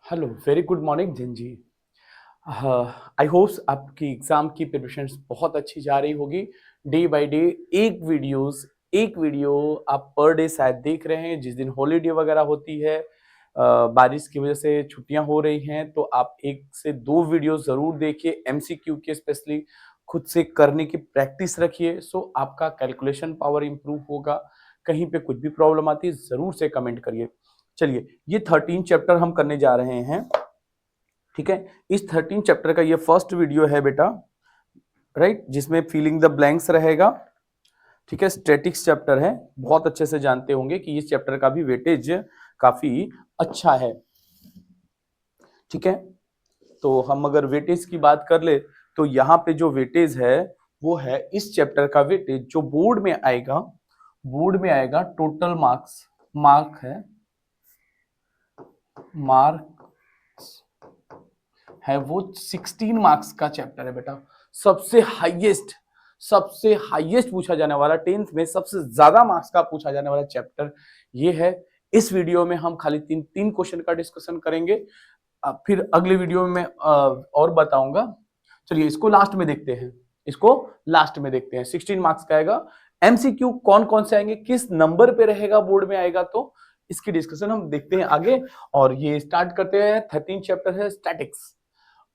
Hello, very good morning जिन जी। I hopes आपकी एग्जाम की प्रिपरेशंस बहुत अच्छी जा रही होगी। डे बाय डे एक वीडियो आप पर डे शायद देख रहे हैं। जिस दिन हॉलीडे वगैरह होती है, बारिश की वजह से छुट्टियां हो रही हैं, तो आप एक से दो वीडियो जरूर देखिए। एमसीक्यू के स्पेशली खुद से करने की प्रैक्टिस रखिए, सो आपका कैलकुलेशन पावर इंप्रूव होगा। कहीं पे कुछ भी प्रॉब्लम आती है जरूर से कमेंट करिए। चलिए, ये 13 चैप्टर हम करने जा रहे हैं। ठीक है, इस 13 चैप्टर का ये फर्स्ट वीडियो है बेटा, राइट, जिसमें फिलिंग द ब्लैंक्स रहेगा। ठीक है, स्टैटिक्स चैप्टर है, बहुत अच्छे से जानते होंगे कि इस चैप्टर का भी वेटेज काफी अच्छा है। ठीक है, तो हम अगर वेटेज की बात कर ले तो यहाँ पे जो वेटेज है वो है इस चैप्टर का वेटेज जो बोर्ड में आएगा टोटल मार्क है वो 16 मार्क्स का चैप्टर है बेटा। सबसे हाईएस्ट पूछा जाने वाला, 10th में सबसे ज्यादा मार्क्स का पूछा जाने वाला चैप्टर ये है। इस वीडियो में हम खाली तीन क्वेश्चन का डिस्कशन करेंगे, फिर अगले वीडियो में मैं और बताऊंगा। चलिए, इसको लास्ट में देखते हैं। 16 मार्क्स का आएगा। एमसीक्यू कौन कौन से आएंगे, किस नंबर पे रहेगा बोर्ड में आएगा, तो इसकी डिस्कशन हम देखते हैं आगे। और ये स्टार्ट करते हैं। 13 चैप्टर है स्टैटिक्स।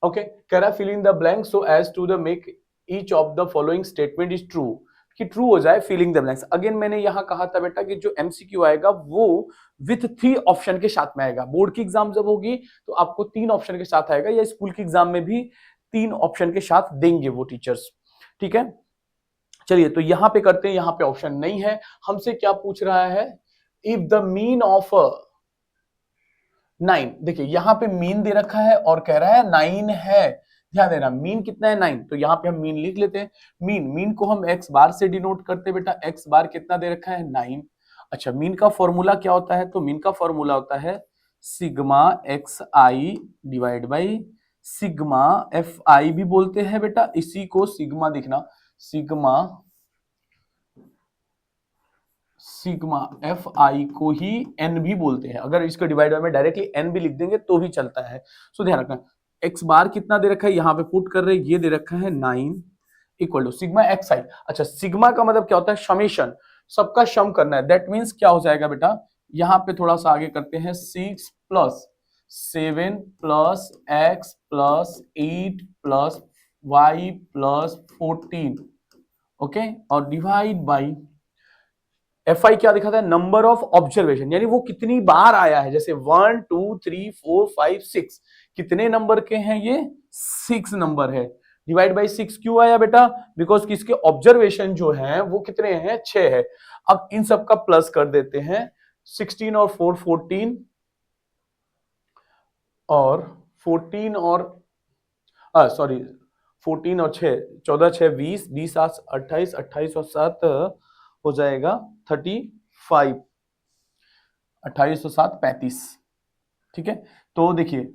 ओके, कह रहा fill in the blank so as to the make each of the following statement is true, कि ट्रू हो जाए फिलिंग द ब्लैंक्स। अगेन मैंने यहां कहा था बेटा कि जो एमसीक्यू आएगा वो विथ 3 ऑप्शन के साथ में आएगा। बोर्ड की एग्जाम जब होगी तो आपको 3 ऑप्शन के साथ आएगा, या स्कूल की एग्जाम में भी 3 ऑप्शन के साथ देंगे वो टीचर्स। ठीक है, चलिए तो यहां पे करते हैं। यहां पे ऑप्शन नहीं है। हमसे क्या पूछ रहा है, इफ द मीन ऑफ 9। देखिए यहां पे मीन दे रखा है और कह रहा है 9 है। ध्यान देना, मीन कितना है 9, तो यहां पे हम मीन लिख लेते हैं। मीन को हम एक्स बार से डिनोट करते हैं बेटा। एक्स बार कितना दे रखा है 9। अच्छा, मीन का फॉर्मूला क्या होता है, तो मीन का फॉर्मूला होता है sigma x I divide by sigma F आई भी बोलते हैं बेटा। इसी को सिग्मा दिखना, सिग्मा एफ आई को ही एन भी बोलते हैं। अगर इसको डिवाइड बाय में डायरेक्टली एन भी लिख देंगे तो भी चलता है। सो ध्यान रखना, एक्स बार कितना दे रखा है यहाँ पे पुट कर रहे हैं, ये दे रखा है 9 इक्वल टू सिग्मा एक्स आई। अच्छा, सिग्मा का मतलब क्या होता है, समेशन, सबका सम करना है। दैट मीन्स क्या हो जाएगा बेटा, यहाँ पे थोड़ा सा आगे करते हैं, 6 plus 7 plus X plus 8 plus Y plus 14। Okay, और डिवाइड बाई एफ आई क्या दिखाता है, नंबर ऑफ ऑब्जर्वेशन, यानी वो कितनी बार आया है। जैसे 1 2 3 4 5 6, कितने नंबर के हैं ये, 6 नंबर है। डिवाइड बाई 6 क्यों आया बेटा, बिकॉज किसके ऑब्जर्वेशन जो है वो कितने हैं, 6 है। अब इन सब का प्लस कर देते हैं, 16 और 4 14, और 14 और सॉरी 14 और 6 14 6 20 20 7 28 28 और 7 हो जाएगा 35, 28 और 7 35। ठीक है, तो देखिए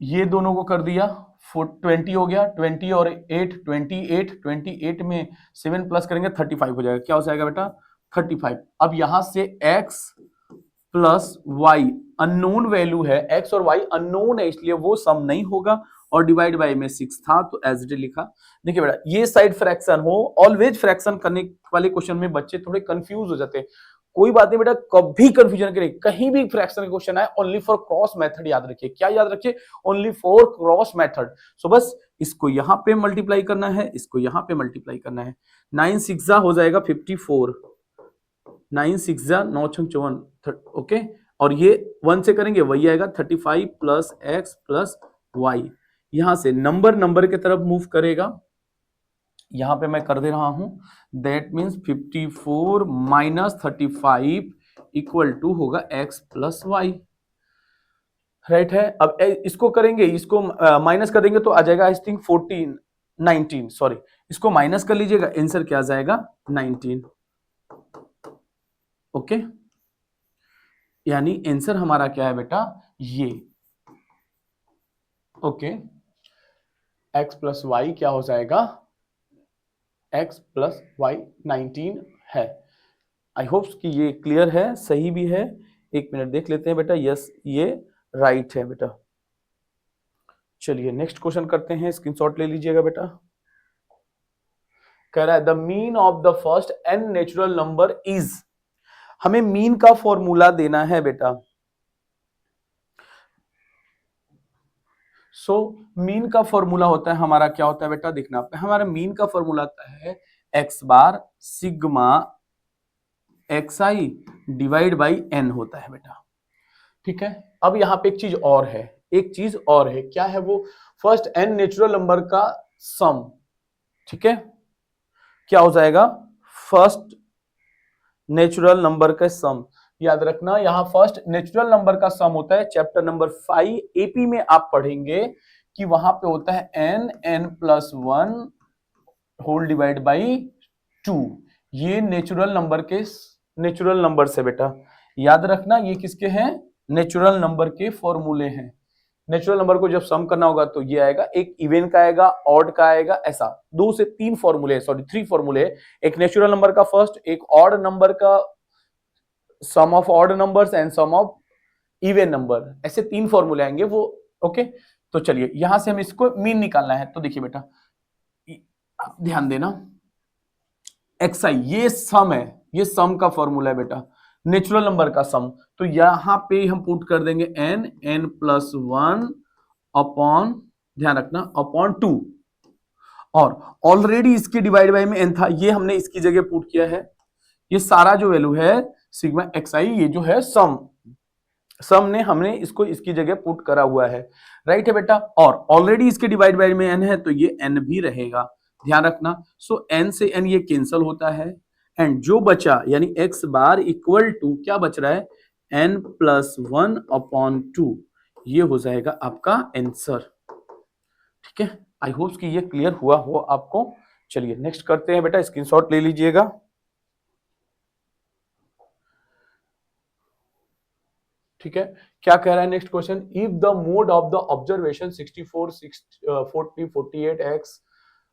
ये दोनों को कर दिया, 20 हो गया, 20 और 8 28, 28 में 7 प्लस करेंगे 35 हो जाएगा। क्या हो जाएगा बेटा, 35। अब यहां से x plus Y unknown value है, x और y अननोन है इसलिए वो सम नहीं होगा, और डिवाइड बाय में 6 था तो एज इट लिखा। देखिए बेटा, ये साइड फ्रैक्शन हो, ऑलवेज फ्रैक्शन करने वाले क्वेश्चन में बच्चे थोड़े कंफ्यूज हो जाते हैं। कोई बात नहीं बेटा, कभी कंफ्यूजन करें, कहीं भी फ्रैक्शन का क्वेश्चन आए, ओनली फॉर क्रॉस मेथड याद रखिए। क्या याद रखिए, ओनली फॉर क्रॉस मेथड। सो बस इसको यहां पे मल्टीप्लाई करना है, इसको यहां पे मल्टीप्लाई करना है। 9 6 हो जाएगा 54, 9 6 9 6 54। ओके, और ये 1 से करेंगे वही आएगा 35 प्लस एक्स प्लस वाई। यहां से नंबर नंबर की तरफ मूव करेगा, यहां पे मैं कर दे रहा हूं। That means 54 minus 35 equal to होगा एक्स प्लस वाई। राइट है, अब इसको करेंगे, इसको माइनस कर देंगे तो आ जाएगा आई थिंक 14 19, सॉरी, इसको माइनस कर लीजिएगा, आंसर क्या आ जाएगा 19। ओके, यानी आंसर हमारा क्या है बेटा, ये। ओके, एक्स प्लस वाई क्या हो जाएगा, एक्स प्लस वाई 19 है। आई होप कि ये क्लियर है, सही भी है। एक मिनट देख लेते हैं बेटा, यस ये राइट है बेटा। चलिए नेक्स्ट क्वेश्चन करते हैं, स्क्रीनशॉट ले लीजिएगा बेटा। कह रहा है the mean of the first n natural number is, हमें मीन का फॉर्मूला देना है बेटा। सो मीन का फॉर्मूला होता है हमारा, क्या होता है बेटा, देखना हमारा मीन का फॉर्मूला आता है x bar sigma xi divide by n होता है बेटा। ठीक है, अब यहाँ पे एक चीज और है, एक चीज और है, क्या है वो, फर्स्ट n नेचुरल नंबर का सम। ठीक है, क्या हो जाएगा, फर्स्ट नेचुरल नंबर का सम। याद रखना यहां फर्स्ट नेचुरल नंबर का सम होता है, चैप्टर नंबर 5 एपी में आप पढ़ेंगे कि वहां पे होता है n plus 1 whole divide by 2। ये नेचुरल नंबर के नेचुरल नंबर से बेटा, याद रखना ये किसके हैं, नेचुरल नंबर के फॉर्मूले हैं। नेचुरल नंबर को जब सम करना होगा तो ये आएगा, एक इवन का आएगा, ऑड का आएगा, ऐसा 2 से 3 फॉर्मूले, सॉरी 3 फॉर्मूले, एक नेचुरल नंबर का फर्स्ट, एक ऑड नंबर का sum of odd numbers and sum of even number, ऐसे 3 फॉर्मूले आएंगे वो। ओके, तो चलिए यहां से हम इसको मीन निकालना है, तो देखिए बेटा ध्यान देना, एक्स आई ये सम है, ये सम का फॉर्मूला है बेटा, नेचुरल नंबर का सम। तो यहां पे हम पुट कर देंगे n प्लस 1 अपॉन, ध्यान रखना, अपॉन 2, और ऑलरेडी इसके डिवाइड बाय में n था, ये हमने इसकी जगह पुट किया है। ये सारा जो वैल्यू है सिग्मा एक्स आई, ये जो है सम ने हमने इसको इसकी जगह पुट करा हुआ है, राइट है बेटा। और ऑलरेडी इसके डिवाइड बाय में n है तो ये n भी रहेगा, ध्यान रखना। सो n से n ये कैंसिल होता है, एंड जो बचा यानी x बार इक्वल टू क्या बच रहा है, n प्लस 1 अपॉन 2, ये हो जाएगा आपका आंसर। ठीक है, आई होप कि ये क्लियर हुआ हो आपको। चलिए नेक्स्ट करते हैं बेटा, स्क्रीनशॉट ले लीजिएगा। ठीक है, क्या कह रहा है next question, if the mode of the observation 64 40 48 x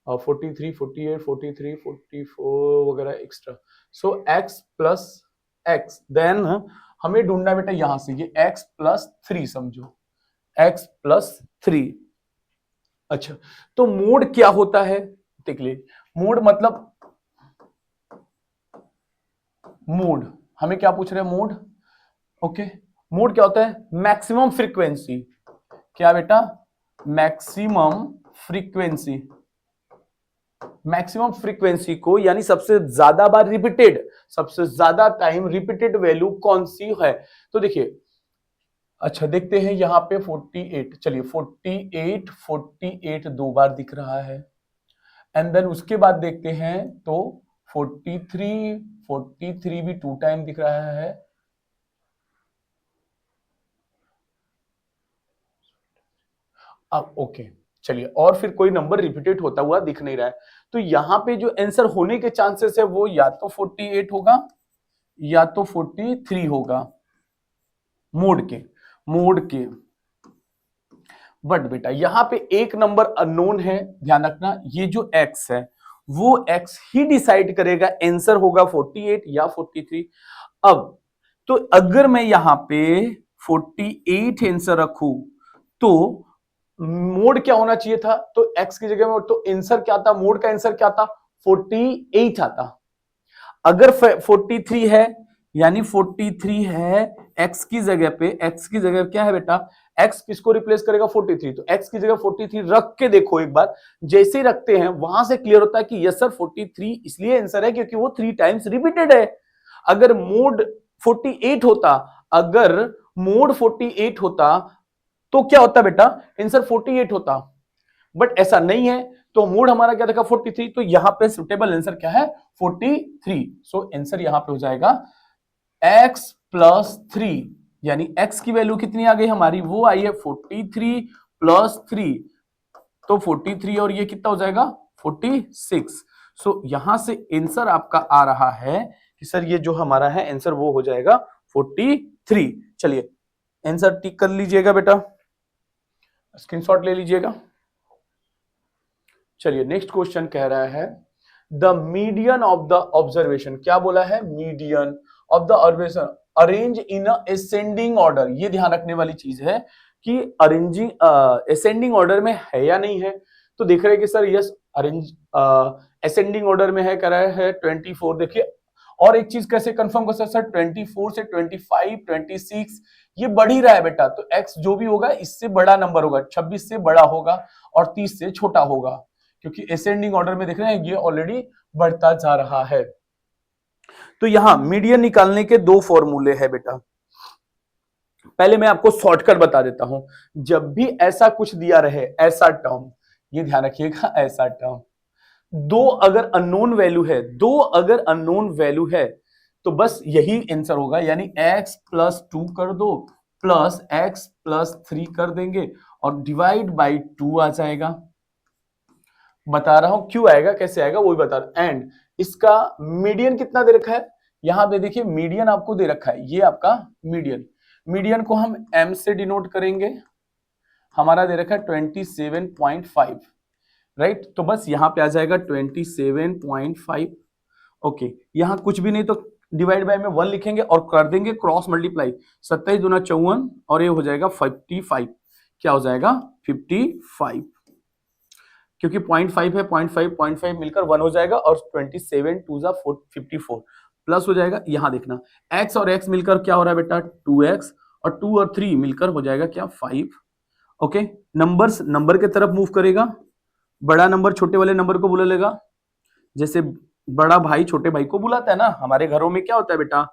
43 48 43 44 वगैरह एक्स्ट्रा, सो x प्लस x, देन हमें ढूंढना है बेटा यहां से ये x प्लस 3, समझो x प्लस 3। अच्छा, तो मोड क्या होता है, देख ले, मोड मतलब, मोड हमें क्या पूछ रहे हैं, मोड। ओके, मोड क्या होता है, मैक्सिमम फ्रीक्वेंसी, क्या बेटा, मैक्सिमम फ्रीक्वेंसी, मैक्सिमम फ्रीक्वेंसी को यानी सबसे ज्यादा बार रिपीटेड, सबसे ज्यादा टाइम रिपीटेड वैल्यू कौन सी है। तो देखिए, अच्छा देखते हैं यहां पे 48, चलिए 48 दो बार दिख रहा है, एंड देन उसके बाद देखते हैं तो 43 भी 2 टाइम दिख रहा है, अब ओके चलिए, और फिर कोई नंबर रिपीटेड होता हुआ दिख नहीं रहा है, तो यहां पे जो आंसर होने के चांसेस है वो या तो 48 होगा या तो 43 होगा, मोड के। बट बेटा यहां पे एक नंबर अननोन है, ध्यान रखना, ये जो x है वो x ही डिसाइड करेगा आंसर होगा 48 या 43। अब तो अगर मैं यहां पे 48 आंसर रखूं तो मोड क्या होना चाहिए था, तो x की जगह में, तो आंसर क्या था, मोड का आंसर क्या था, 48 आता। अगर 43 है यानी 43 है, x की जगह पे, x की जगह क्या है बेटा, x किसको रिप्लेस करेगा, 43, तो x की जगह 43 रख के देखो एक बार, जैसे ही रखते हैं वहां से क्लियर होता है कि यस सर 43 इसलिए आंसर है क्योंकि वो 3 टाइम्स रिपीटेड है। अगर मोड 48 होता, अगर मोड 48 होता तो क्या होता बेटा, आंसर 48 होता, बट ऐसा नहीं है, तो मोड हमारा क्या देखा 43, तो यहां पे सुटेबल आंसर क्या है 43। सो आंसर यहां पे हो जाएगा x प्लस 3, यानी x की वैल्यू कितनी आ गई हमारी, वो आई है 43 प्लस 3, तो 43 और ये कितना हो जाएगा 46। सो यहां से आंसर आपका आ रहा है कि सर ये जो हमारा है आंसर वो हो जाएगा 43। चलिए आंसर टिक कर लीजिएगा बेटा, स्क्रीनशॉट ले लीजिएगा। चलिए नेक्स्ट क्वेश्चन कह रहा है the median of the observation, क्या बोला है, median of the observation arrange in ascending order, ये ध्यान रखने वाली चीज है कि अरेंजिंग असेंडिंग ऑर्डर में है या नहीं है। तो देख रहे हैं कि sir yes arrange ascending order में है, कह रहा है 24। देखिए और एक चीज कैसे कंफर्म कर सकते सर, 24 से 25 26 ये बढ़ ही रहा है बेटा, तो x जो भी होगा इससे बड़ा नंबर होगा, 26 से बड़ा होगा और 30 से छोटा होगा, क्योंकि असेंडिंग ऑर्डर में देख रहे हैं ये ऑलरेडी बढ़ता जा रहा है। तो यहां मीडियन निकालने के दो फॉर्मूले हैं बेटा। पहले मैं आपको शॉर्टकट बता देता हूं, जब भी ऐसा कुछ दिया रहे, ऐसा टर्म, ये ध्यान रखिएगा, ऐसा टर्म दो अगर अननोन वैल्यू है, दो अगर अननोन वैल्यू है तो बस यही आंसर होगा, यानी x प्लस 2 कर दो प्लस x प्लस 3 कर देंगे और डिवाइड बाई 2 आ जाएगा। बता रहा हूं क्यों आएगा, कैसे आएगा वो भी बता रहा हूं। एंड इसका मीडियन कितना दे रखा है, यहां पे देखिए मीडियन आपको दे रखा है, ये आपका मीडियन, मीडियन को हम m से डिनोट करेंगे, हमारा दे रखा है 27.5, राइट। तो बस यहां पे आ जाएगा 27.5। ओके, यहां कुछ भी नहीं तो डिवाइड बाय में 1 लिखेंगे और कर देंगे क्रॉस मल्टीप्लाई, 27 दूना 54 और ये हो जाएगा 55। क्या हो जाएगा 55, क्योंकि 0.5 है, 0.5 मिलकर 1 हो जाएगा और 27 टू जा 54 प्लस हो जाएगा। यहां देखना x और x मिलकर क्या हो रहा है बेटा 2x और 2 और 3 मिलकर हो जाएगा क्या 5। ओके, नंबर्स नंबर के तरफ मूव करेगा, बड़ा नंबर छोटे वाले नंबर को बुला लेगा, जैसे बड़ा भाई छोटे भाई को बुलाता है ना, हमारे घरों में क्या होता है बेटा,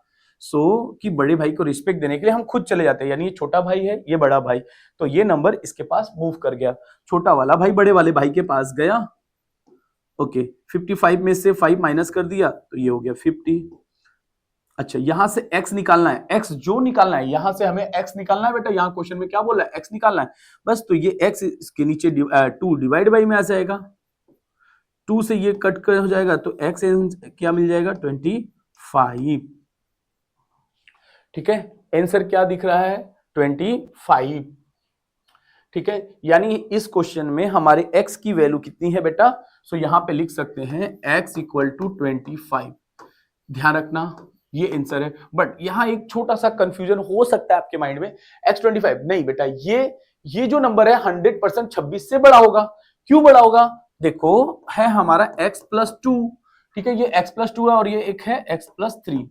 कि बड़े भाई को रिस्पेक्ट देने के लिए हम खुद चले जाते हैं, यानी ये छोटा भाई है ये बड़ा भाई, तो ये नंबर इसके पास मूव कर गया, छोटा वाला भाई बड़े वाले भाई के पास गया। ओके, 55 में से 5 माइनस कर दिया तो ये हो गया 50। अच्छा, यहां से x निकालना है, x जो निकालना है, यहां से हमें x निकालना है बेटा, यहां क्वेश्चन में क्या बोला है x निकालना है, बस तो ये x इसके नीचे 2 डिवाइड बाई में आ जाएगा, 2 से ये कट कर हो जाएगा तो x क्या मिल जाएगा 25। ठीक है, आंसर क्या दिख रहा है 25। ठीक है, यानी इस क्वेश्चन में हमारे x की वैल्यू कितनी है बेटा, सो यहां पे लिख सकते हैं x इक्वल टू 25। ध्यान रखना ये आंसर है, बट यहां एक छोटा सा कंफ्यूजन हो सकता है आपके माइंड में, x 25 नहीं बेटा, ये जो नंबर है 100% 26 से बड़ा होगा। क्यों बड़ा होगा, देखो है हमारा x प्लस 2, ठीक है, ये x प्लस 2 है और ये एक है x प्लस 3,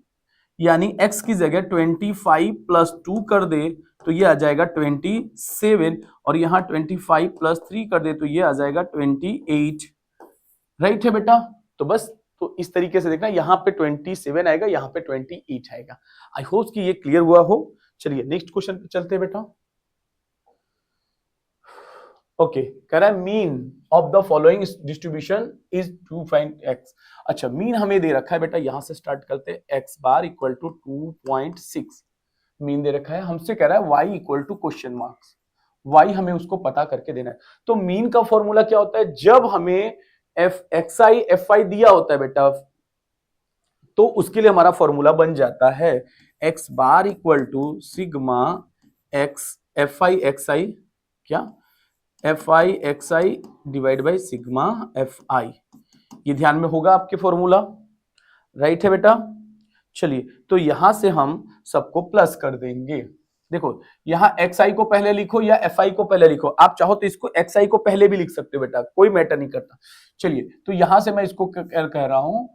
यानी x की जगह 25 प्लस 2 कर दे तो ये आ जाएगा 27 और यहां 25 प्लस 3 कर दे तो ये आ जाएगा 28, राइट है बेटा। तो बस तो इस तरीके से देखना, यहां पे 27 आएगा, यहां पे 28 आएगा। आई होप कि ये क्लियर हुआ हो। चलिए नेक्स्ट क्वेश्चन पे चलते हैं बेटा। ओके, कह रहा है mean of the following distribution is 2 find x। अच्छा, मीन हमें दे रखा है बेटा, यहां से स्टार्ट करते हैं, x bar equal to 2.6 mean दे रखा है, हमसे कह रहा है y equal to question marks, y हमें उसको पता करके देना है। तो मीन का फॉर्मूला क्या होता है, जब हमें fi दिया होता है बेटा, तो उसके लिए हमारा फॉर्मूला बन जाता है x bar equal to sigma x fi क्या fi divide by sigma fi, ये ध्यान में होगा आपके फॉर्मूला, राइट है बेटा। चलिए, तो यहां से हम सबको प्लस कर देंगे। देखो यहां xi को पहले लिखो या fi को पहले लिखो, आप चाहो तो इसको xi को पहले भी लिख सकते हो बेटा, कोई मैटर नहीं करता। चलिए, तो यहां से मैं इसको कह रहा हूं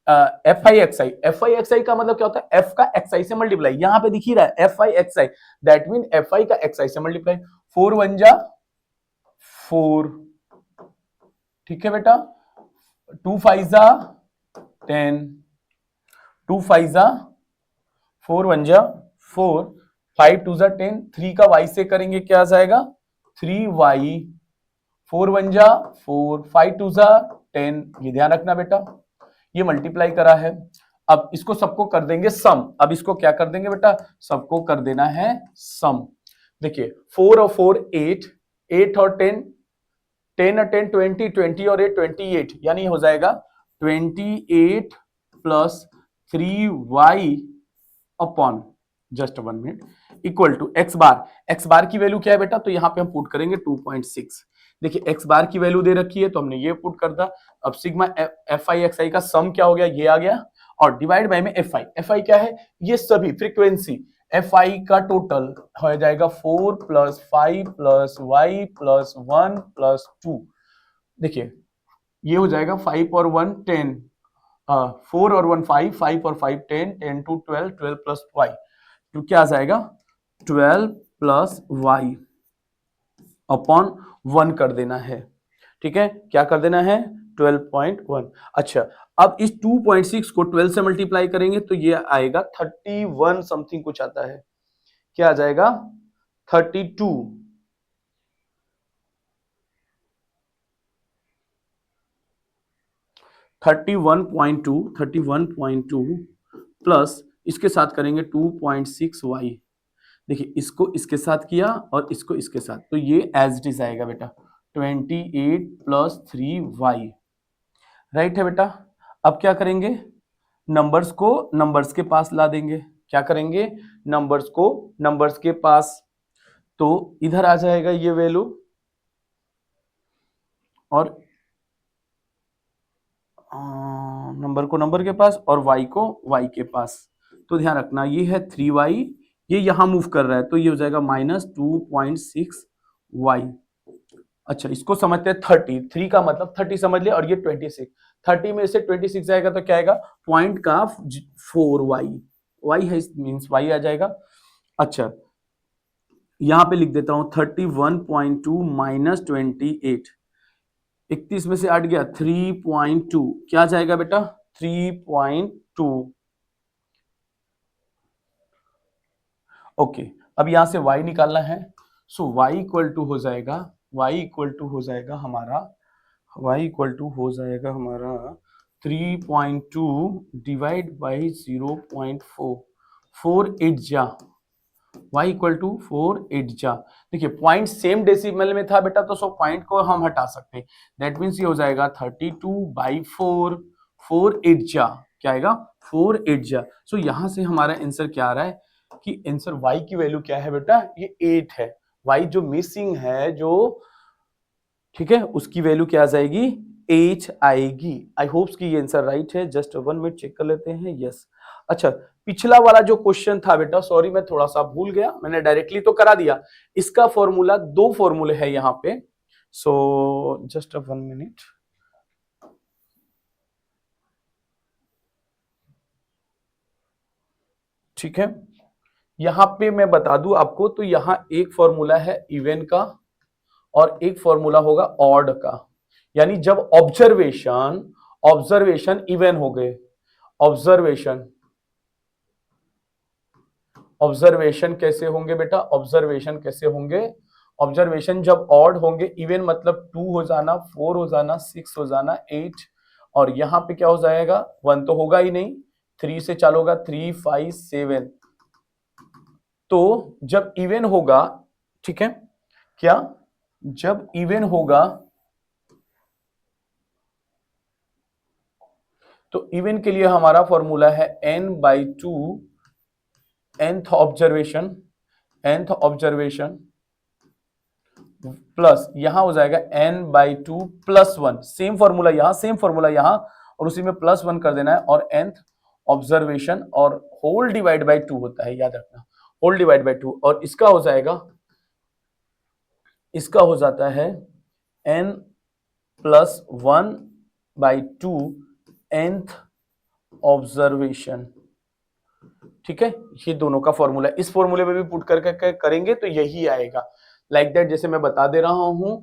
fi का मतलब क्या होता है, f का xi से मल्टीप्लाई, यहां पे दिख ही रहा है fi दैट मीन fi का xi से मल्टीप्लाई, 4 1 जा 4, ठीक है बेटा, 2 5 जा 10, 2 5 जा 4 1 जा 4, 5 2 जा 10, 3 का y से करेंगे क्या आ जाएगा 3y, 4 1 जा 4, 5 2 जा 10, ये ध्यान रखना बेटा, ये मल्टीप्लाई करा है। अब इसको सबको कर देंगे सम, अब इसको क्या कर देंगे बेटा, सबको कर देना है सम। देखिए 4 और 4 8, 8 और 10, 10 और 10 20, 20 और 8 28, यानी हो जाएगा 28 plus 3y upon just 1 minute equal to x bar की वैल्यू क्या है बेटा, तो यहां पे हम पुट करेंगे 2.6। देखिए x बार की वैल्यू दे रखी है तो हमने ये पुट कर दा। अब सिग्मा fi xi का सम क्या हो गया, ये आ गया, और डिवाइड बाय में एफ आई क्या है, ये सभी फ्रीक्वेंसी एफ आई का टोटल हो जाएगा 4 plus 5 plus Y plus 1 plus 2। देखिए ये हो जाएगा 5 और 1 10, 4 और 1 5, 5 और 5 10, 10 टू 12, 12 प्लस वाई, तो क्या आ जाएगा 12 प्लस वाई अपॉन 1 कर देना है। ठीक है, क्या कर देना है 12.1। अच्छा, अब इस 2.6 को 12 से मल्टीप्लाई करेंगे तो ये आएगा 31 समथिंग कुछ आता है, क्या आ जाएगा 32। 31.2 प्लस इसके साथ करेंगे 2.6y। देखिए इसको इसके साथ किया और इसको इसके साथ, तो ये एज इट इज आएगा बेटा 28 प्लस 3y। राइट है बेटा। अब क्या करेंगे, नंबर्स को नंबर्स के पास ला देंगे। क्या करेंगे, नंबर्स को नंबर्स के पास, तो इधर आ जाएगा ये वैल्यू और नंबर को नंबर के पास और y को y के पास। तो ध्यान रखना ये है 3y, ये यहां मूव कर रहा है तो ये हो जाएगा -2.6y। अच्छा इसको समझते हैं 30, 3 का मतलब 30 समझ लिया और ये 26, 30 में से 26 जाएगा तो क्या आएगा पॉइंट का 4y, y है मींस y आ जाएगा। अच्छा यहां पे लिख देता हूं 31.2 माइनस 28, 31 में से 8 गया 3.2, क्या जाएगा बेटा 3.2। ओके, अब यहां से y निकालना है, सो y इक्वल टू हो जाएगा, y इक्वल टू हो जाएगा हमारा, y इक्वल टू हो जाएगा हमारा 3.2 डिवाइड बाई 0.4, 4 8 जा, y इक्वल टू 4 8 जा। देखिए पॉइंट सेम डेसिमल में था बेटा तो सब पॉइंट को हम हटा सकते हैं, दैट मीन्स ये हो जाएगा 32/4, 4 8 जा, क्या आएगा 4 8 जा। सो यहां से हमारा आंसर क्या आ रहा है कि आंसर y की वैल्यू क्या है बेटा, ये 8 है। y जो मिसिंग है जो, ठीक है, उसकी वैल्यू क्या आ जाएगी 8 आएगी। आई होप्स कि ये आंसर राइट है, जस्ट 1 मिनट चेक कर लेते हैं। यस। अच्छा पिछला वाला जो क्वेश्चन था बेटा, सॉरी मैं थोड़ा सा भूल गया, मैंने डायरेक्टली तो करा दिया, इसका फॉर्मूला, दो फॉर्मूले है यहाँ पे, सो जस्ट 1 मिनट। ठीक है, यहां पे मैं बता दूं आपको, तो यहां एक फॉर्मूला है इवन का और एक फॉर्मूला होगा ऑड का। यानी जब ऑब्जर्वेशन ऑब्जर्वेशन इवन हो गए, ऑब्जर्वेशन ऑब्जर्वेशन कैसे होंगे बेटा, ऑब्जर्वेशन कैसे होंगे, ऑब्जर्वेशन जब ऑड होंगे, इवन मतलब 2 हो जाना, 4 हो जाना, 6 हो जाना, 8, और यहां पे क्या हो जाएगा 1 तो होगा ही नहीं, 3 से चालू होगा 3 5 7। तो जब इवन होगा, ठीक है, क्या जब इवन होगा तो इवन के लिए हमारा फॉर्मूला है n/2 nth observation, nth observation plus यहां हो जाएगा n/2 प्लस 1, सेम फॉर्मूला यहां, सेम फॉर्मूला यहां, और उसी में प्लस 1 कर देना है, और nth ऑब्जर्वेशन और होल डिवाइड बाय 2 होता है, याद रखना होल डिवाइड बाय 2, और इसका हो जाएगा, इसका हो जाता है n प्लस 1/2 nth ऑब्जर्वेशन। ठीक है, ये दोनों का फॉर्मूला, इस फॉर्मूले में भी पुट करके करेंगे तो यही आएगा, लाइक दैट। जैसे मैं बता दे रहा हूं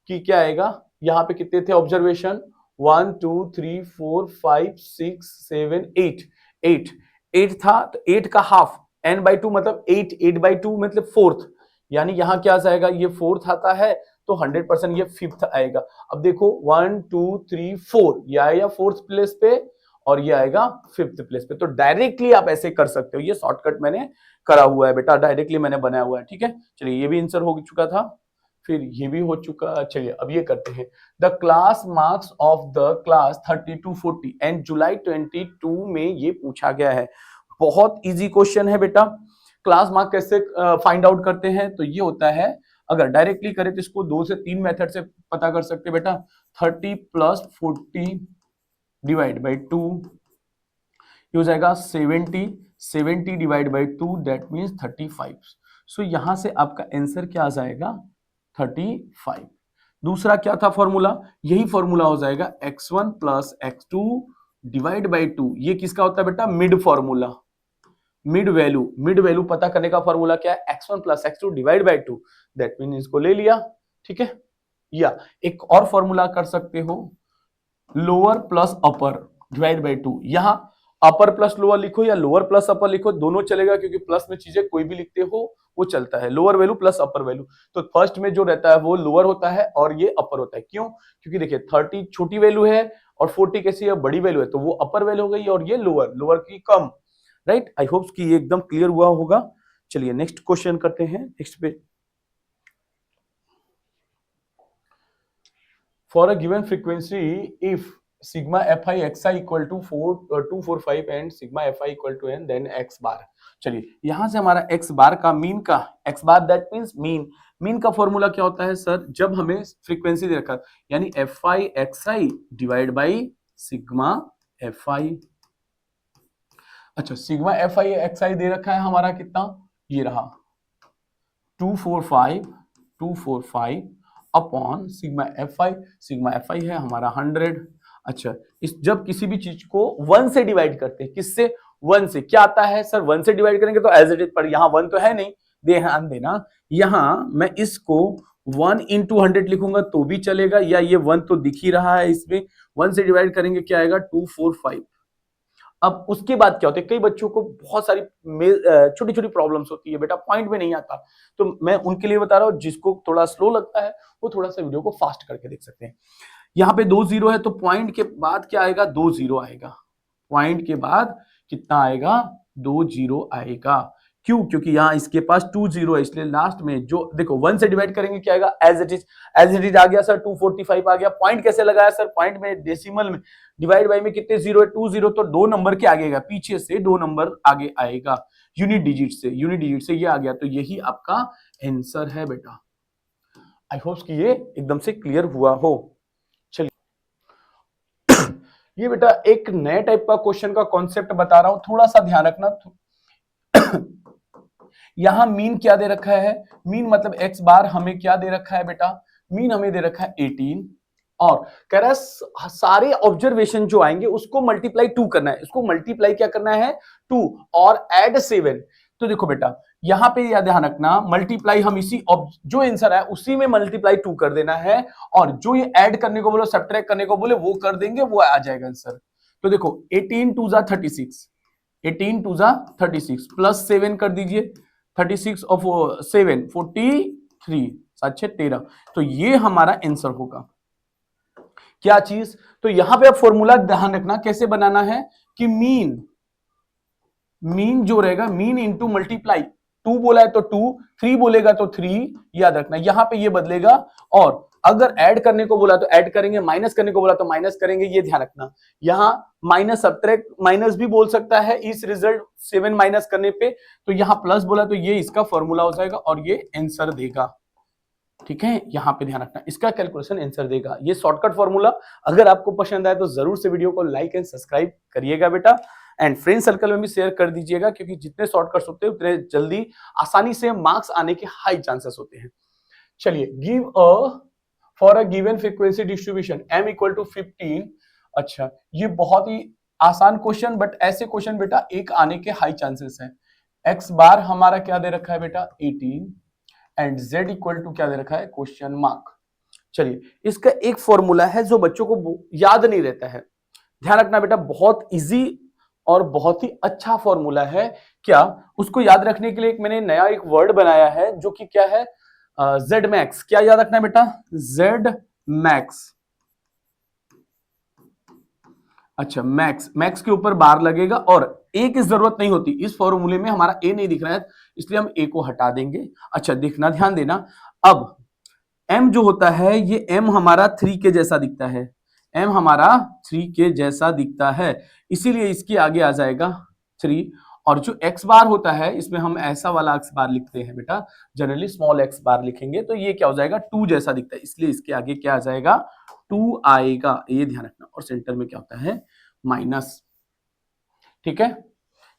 कि क्या आएगा, यहाँ पे कितने थे ऑब्जर्वेशन, 1 2 3 4 5 6 7 8, 8 8 था, तो 8 का हाफ n/2 मतलब 8, 8/2 मतलब फोर्थ, यानी यहाँ क्या जाएगा, ये फोर्थ आता है तो 100% ये फिफ्थ आएगा। अब देखो 1 2 3 4 ये आएगा फोर्थ प्लेस पे और ये आएगा फिफ्थ प्लेस पे, तो डायरेक्टली आप ऐसे कर सकते हो, ये शॉर्टकट मैंने करा हुआ है बेटा, डायरेक्टली मैंने बनाया हुआ है। ठीक है, चलिए ये भी आंसर हो चुका था, फिर ये भी हो चुका। चलिए अब ये करते हैं, the class marks of the class 3240 and जुलाई 22 में ये पूछा गया है। बहुत इजी क्वेश्चन है बेटा। क्लास मार्क कैसे फाइंड आउट करते हैं, तो ये होता है, अगर डायरेक्टली करें तो इसको 2 से 3 मेथड से पता कर सकते हैं बेटा। 30 + 40 डिवाइड बाई 2, ये हो जाएगा 70 डिवाइड बाई 2 दैट मीन्स 35। सो यहां से आपका आंसर क्या आ जाएगा 35। दूसरा क्या था फॉर्मूला, यही फॉर्मूला हो जाएगा x1 plus x2 divide by 2। ये किसका होता है बेटा, मिड फॉर्मूला, मिड वैल्यू पता करने का फॉर्मूला क्या है, x1 plus x2 divide by 2, that mean इसको ले लिया, ठीक है। या एक और फॉर्मूला कर सकते हो, lower plus upper divide by 2। यहां अपर प्लस लोअर लिखो या लोअर प्लस अपर लिखो, दोनों चलेगा, क्योंकि प्लस में चीजें कोई भी लिखते हो वो चलता है। लोअर वैल्यू प्लस अपर वैल्यू, तो फर्स्ट में जो रहता है वो लोअर होता है और ये अपर होता है। क्यों, क्योंकि देखिए 30 छोटी वैल्यू है और 40 कैसी है, बड़ी वैल्यू है, तो वो अपर वैल्यू हो गई और ये लोअर की कम, राइट। आई होप कि ये एकदम क्लियर हुआ होगा। चलिए नेक्स्ट क्वेश्चन करते हैं, नेक्स्ट पे। For a given frequency, if sigma fi xi equal to 245 and sigma fi equal to n, then x bar। चलिए यहां से हमारा x बार का मीन का, x bar that means mean का फॉर्मूला क्या होता है सर, जब हमें फ्रीक्वेंसी दे रखा, यानी fi xi divide by sigma fi। अच्छा, सिग्मा fi xi दे रखा है हमारा कितना, ये रहा 245 अपॉन सिग्मा एफ आई है हमारा 100। अच्छा, इस जब किसी भी चीज को 1 से डिवाइड करते हैं, किससे, 1 से, क्या आता है सर, 1 से डिवाइड करेंगे तो एज इट इज, पर यहाँ 1 तो है नहीं, ध्यान देना, यहाँ मैं इसको 1 इंटू 100 लिखूंगा तो भी चलेगा, या ये 1 तो दिख ही रहा है इसमें, 1 से डिवाइड करेंगे क्या आएगा 245। अब उसके बाद क्या होता है, कई बच्चों को बहुत सारी छोटी छोटी प्रॉब्लम्स होती है बेटा, पॉइंट में नहीं आता, तो मैं उनके लिए बता रहा हूं, जिसको थोड़ा स्लो लगता है वो थोड़ा सा वीडियो को फास्ट करके देख सकते हैं। यहाँ पे 2 जीरो है, तो पॉइंट के बाद क्या आएगा, 2 जीरो आएगा, पॉइंट के बाद कितना आएगा, 2 जीरो आएगा। क्यों, क्योंकि यहाँ इसके पास 2 जीरो है, इसलिए लास्ट में जो देखो 1 से डिवाइड करेंगे क्या आएगा, एज इट इज आ गया सर, 245 आ गया। पॉइंट कैसे लगाया सर, पॉइंट में डेसिमल में डिवाइड बाई में कितने जीरो है, 2 जीरो, तो 2 नंबर के आगे, पीछे से 2 नंबर आगे आएगा, यूनिट डिजिट से ये आ गया, तो यही आपका आंसर है बेटा। आई होप कि ये एकदम से क्लियर हुआ हो। चलिए ये बेटा एक नए टाइप का क्वेश्चन का कॉन्सेप्ट बता रहा हूं, थोड़ा सा ध्यान रखना। यहां मीन क्या दे रखा है, मीन मतलब एक्स बार हमें क्या दे रखा है बेटा, मीन हमें दे रखा है 18, और कह रहा है सारे ऑब्जर्वेशन जो आएंगे उसको मल्टीप्लाई 2 करना है, इसको मल्टीप्लाई क्या करना है 2 और ऐड 7। तो देखो बेटा यहां पे याद ध्यान रखना, मल्टीप्लाई हम इसी जो आंसर है उसी में मल्टीप्लाई 2 कर देना है, और जो ये ऐड करने को बोलो, सब्ट्रैक्ट करने को बोले वो कर देंगे, वो आ जाएगा आंसर। तो देखो 18 टू जा 36, 18 टू जा 36 प्लस 7 कर दीजिए, 36 और 7 43, 7 6 13, तो ये हमारा आंसर होगा। क्या चीज, तो यहां पे आप फॉर्मूला ध्यान रखना कैसे बनाना है, कि मीन जो रहेगा, मीन इंटू मल्टीप्लाई, 2 बोला है तो 2, 3 बोलेगा तो 3, याद रखना यहां पे ये बदलेगा, और अगर ऐड करने को बोला तो ऐड करेंगे, माइनस करने को बोला तो माइनस करेंगे, ये ध्यान रखना। यहां माइनस सब्ट्रैक्ट माइनस भी बोल सकता है इस रिजल्ट 7 माइनस करने पे, तो यहां प्लस बोला तो ये इसका फॉर्मूला हो जाएगा और ये आंसर देगा, ठीक है। यहां पे ध्यान रखना, इसका कैलकुलेशन आंसर देगा, ये शॉर्टकट फॉर्मूला। अगर आपको पसंद आए तो जरूर से वीडियो को लाइक एंड सब्सक्राइब करिएगा बेटा, एंड फ्रेंड सर्कल में भी शेयर कर दीजिएगा, क्योंकि जितने शॉर्टकट्स होते हैं उतने जल्दी आसानी से मार्क्स आने के हाई चांसेस होते हैं। चलिए, give a for a given frequency distribution m equal to 15। अच्छा, ये बहुत ही आसान क्वेश्चन, बट ऐसे क्वेश्चन बेटा एक आने के हाई चांसेस हैं। x बार हमारा क्या दे रखा है बेटा 18, एंड z इक्वल टू क्या दे रखा है क्वेश्चन मार्क। चलिए, इसका एक फॉर्मूला है जो बच्चों को याद नहीं रहता है, ध्यान रखना बेटा, बहुत इजी और बहुत ही अच्छा फॉर्मूला है। क्या, उसको याद रखने के लिए मैंने नया एक वर्ड बनाया है, जो कि क्या है, जेड मैक्स। क्या याद रखना है बेटा, जेड मैक्स। अच्छा, मैक्स के ऊपर बार लगेगा, और ए की जरूरत नहीं होती, इस फॉर्मूले में हमारा ए नहीं दिख रहा है, इसलिए हम ए को हटा देंगे। अच्छा देखना, ध्यान देना, अब m जो होता है, ये m हमारा 3 के जैसा दिखता है, m हमारा 3 के जैसा दिखता है, इसीलिए इसके आगे आ जाएगा 3। और जो x बार होता है, इसमें हम ऐसा वाला x बार लिखते हैं बेटा, जनरली स्मॉल x बार लिखेंगे, तो ये क्या हो जाएगा 2 जैसा दिखता है, इसलिए इसके आगे क्या आ जाएगा 2 आएगा, ये ध्यान रखना। और सेंटर में क्या होता है माइनस। ठीक है।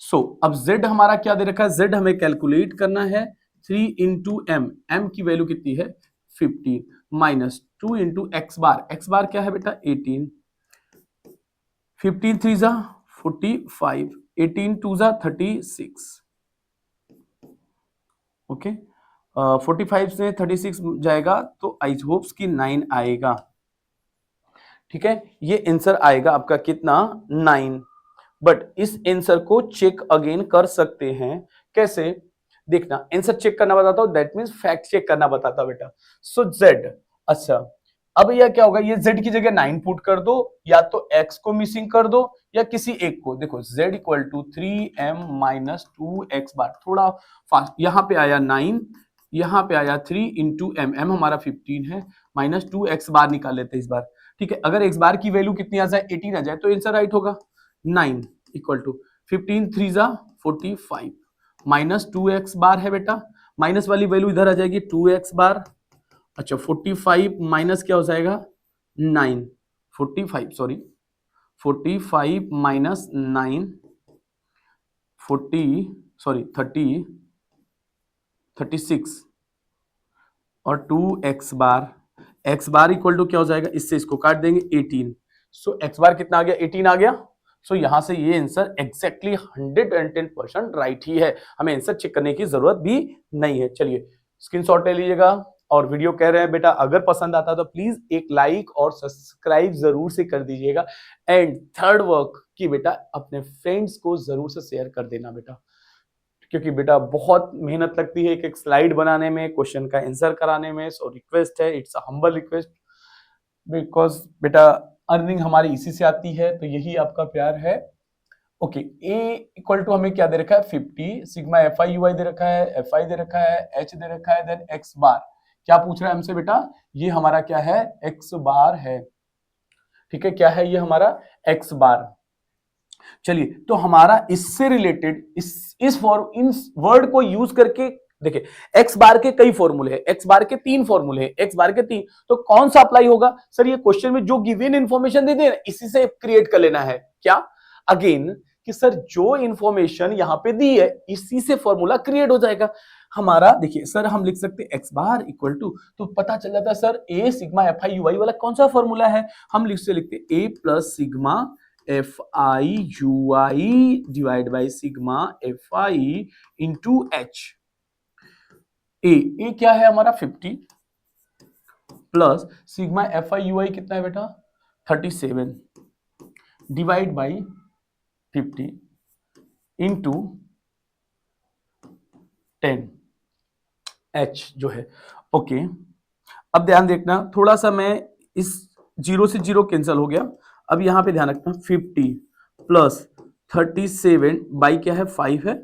सो अब z हमारा क्या दे रखा है, z हमें कैलकुलेट करना है 3 इंटू m की वैल्यू कितनी है 15 माइनस 2 इंटू एक्स बार क्या है बेटा 18, 15 3 जा 45, 18 2 जा 36, ओके 45 से 36 जाएगा तो आई होप्स कि 9 आएगा, ठीक है। ये आंसर आएगा आपका कितना 9। बट इस आंसर को चेक अगेन कर सकते हैं, कैसे देखना, आंसर चेक करना बताता हूं, दैट मींस फैक्ट चेक करना बताता हूं बेटा। सो z, अच्छा अब यह क्या होगा, ये z की जगह 9 पुट कर दो, या तो x को मिसिंग कर दो या किसी एक को, देखो z equal to 3m minus 2x bar, थोड़ा फास्ट, यहां पे आया 9, यहां पे आया 3 इंटू m हमारा 15 है, माइनस 2x बार निकाल लेते हैं इस बार, ठीक है। अगर x बार की वैल्यू कितनी आ जाए 18 आ जाए तो आंसर राइट होगा। 9 इक्वल टू 15 3 जा 45 माइनस 2x बार है बेटा, माइनस वाली वैल्यू इधर आ जाएगी 2x बार, अच्छा 45 माइनस क्या हो जाएगा 9, 45 सॉरी 45 माइनस 9 40 सॉरी 30 36 और 2x बार इक्वल टू क्या हो जाएगा, इससे इसको काट देंगे 18, सो x बार कितना आ गया 18 आ गया। सो यहां से ये आंसर एग्जैक्टली 110% राइट ही है, हमें आंसर चेक करने की जरूरत भी नहीं है। चलिए स्क्रीनशॉट ले लीजिएगा, और वीडियो कह रहे हैं बेटा अगर पसंद आता तो प्लीज एक लाइक और सब्सक्राइब जरूर से कर दीजिएगा, एंड थर्ड वर्क की बेटा अपने फ्रेंड्स को जरूर से शेयर कर देना बेटा, क्योंकि बेटा बहुत मेहनत लगती है एक एक स्लाइड बनाने में, क्वेश्चन का आंसर कराने में। सो रिक्वेस्ट है, it's a humble request, because बेटा अर्निंग हमारी इसी से आती है, तो यही आपका प्यार है। ओके a इक्वल टू हमें क्या दे रखा है 50, सिग्मा एफ आई यू आई दे रखा है, एफ आई दे रखा है, एच दे रखा है, देन एक्स बार क्या पूछ रहा है हमसे बेटा, ये हमारा क्या है एक्स बार है, ठीक है, क्या है ये हमारा एक्स बार। चलिए तो हमारा इससे रिलेटेड इस वर्ड को यूज करके देखिए, एक्स बार के कई फॉर्मूले हैं, एक्स बार के 3 फॉर्मूले हैं, एक्स बार के 3, तो कौन सा अप्लाई होगा सर, ये क्वेश्चन में जो गिवन इंफॉर्मेशन दे दे इसी से क्रिएट कर लेना है क्या, अगेन कि सर जो इंफॉर्मेशन यहां पे दी है इसी से फॉर्मूला क्रिएट हो जाएगा हमारा। देखिए सर हम लिख सकते एक्स बार इक्वल टू, तो पता चल जाता है sir A sigma F I U I वाला कौन सा फॉर्मूला है, हम लिखते A plus sigma F I U I divide by sigma F I into H. A क्या है हमारा 50 plus sigma F I U I कितना है बेटा 37 डिवाइड बाई 50 इंटू 10 एच जो है, ओके। अब ध्यान देखना थोड़ा सा, मैं इस 0 से 0 कैंसिल हो गया, अब यहां पे ध्यान रखना 50 प्लस 37 बाई क्या है 5 है।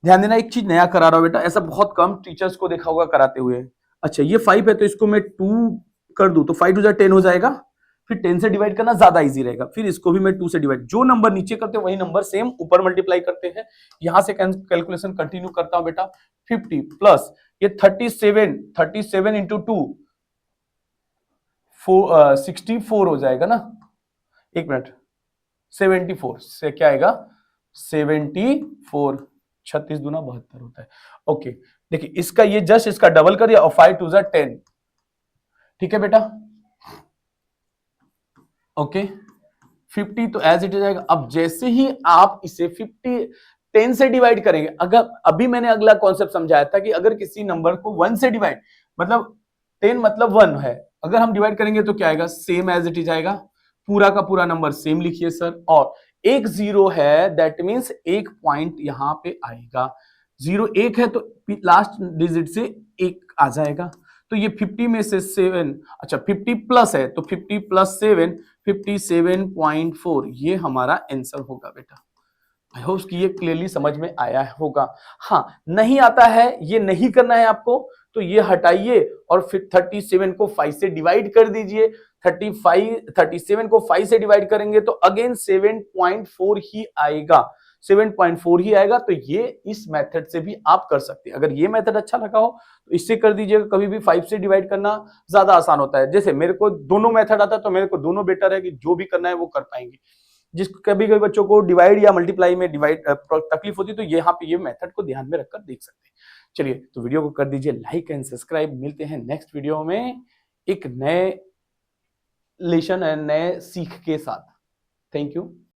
ध्यान देना एक चीज नया करा रहा हूं बेटा, ऐसा बहुत कम टीचर्स को देखा होगा कराते हुए। अच्छा ये 5 है तो इसको मैं 2 कर दूं तो 5 टू जा 10 हो जाएगा, फिर 10 से डिवाइड करना ज्यादा इजी रहेगा, फिर इसको भी मैं 2 से डिवाइड, जो नंबर नीचे करते हैं वही नंबर सेम ऊपर मल्टीप्लाई करते हैं। यहां से कैलकुलेशन कंटिन्यू करता हूं बेटा, 50 प्लस ये 37 इंटू 2 64 हो जाएगा ना, एक मिनट 74 से क्या आएगा 74, 36 दूना 72 होता है, ओके। देखिए इसका ये जस्ट इसका डबल कर दिया और 5 टू जा 10, ठीक है बेटा, ओके 50 तो एज इट इज आएगा। अब जैसे ही आप इसे 50 10 से डिवाइड करेंगे, अगर अभी मैंने अगला कॉन्सेप्ट समझाया था कि अगर किसी नंबर को 1 से डिवाइड, मतलब 10 मतलब 1 है, अगर हम डिवाइड करेंगे तो क्या आएगा सेम एज इट इज आएगा, पूरा का पूरा नंबर सेम लिखिए सर, और एक 0 है दैट मींस एक पॉइंट यहां पे आएगा, 0 1 है तो लास्ट डिजिट से 1 आ जाएगा, तो ये 50 में से 7, अच्छा 50 प्लस है तो 50 प्लस 7 57.4, ये हमारा आंसर होगा बेटा। आई होप कि ये क्लियरली समझ में आया होगा। हाँ नहीं आता है, ये नहीं करना है आपको, तो ये हटाइए और फिर 37 को 5 से डिवाइड कर दीजिए, 37 को 5 से डिवाइड करेंगे तो अगेन 7.4 ही आएगा, 7.4 ही आएगा। तो ये इस मेथड से भी आप कर सकते हैं, अगर ये मेथड अच्छा लगा हो तो इससे कर दीजिएगा, कभी भी 5 से डिवाइड करना ज्यादा आसान होता है, जैसे मेरे को दोनों मेथड आता है तो मेरे को दोनों बेटर है कि जो भी करना है वो कर पाएंगे। जिस कभी कभी बच्चों को डिवाइड या मल्टीप्लाई में डिवाइड तकलीफ होती है, तो यहाँ पे ये मेथड को ध्यान में रखकर देख सकते हैं। चलिए, तो वीडियो को कर दीजिए लाइक एंड सब्सक्राइब। मिलते हैं नेक्स्ट वीडियो में एक नए लेसन एंड नए सीख के साथ। Thank you.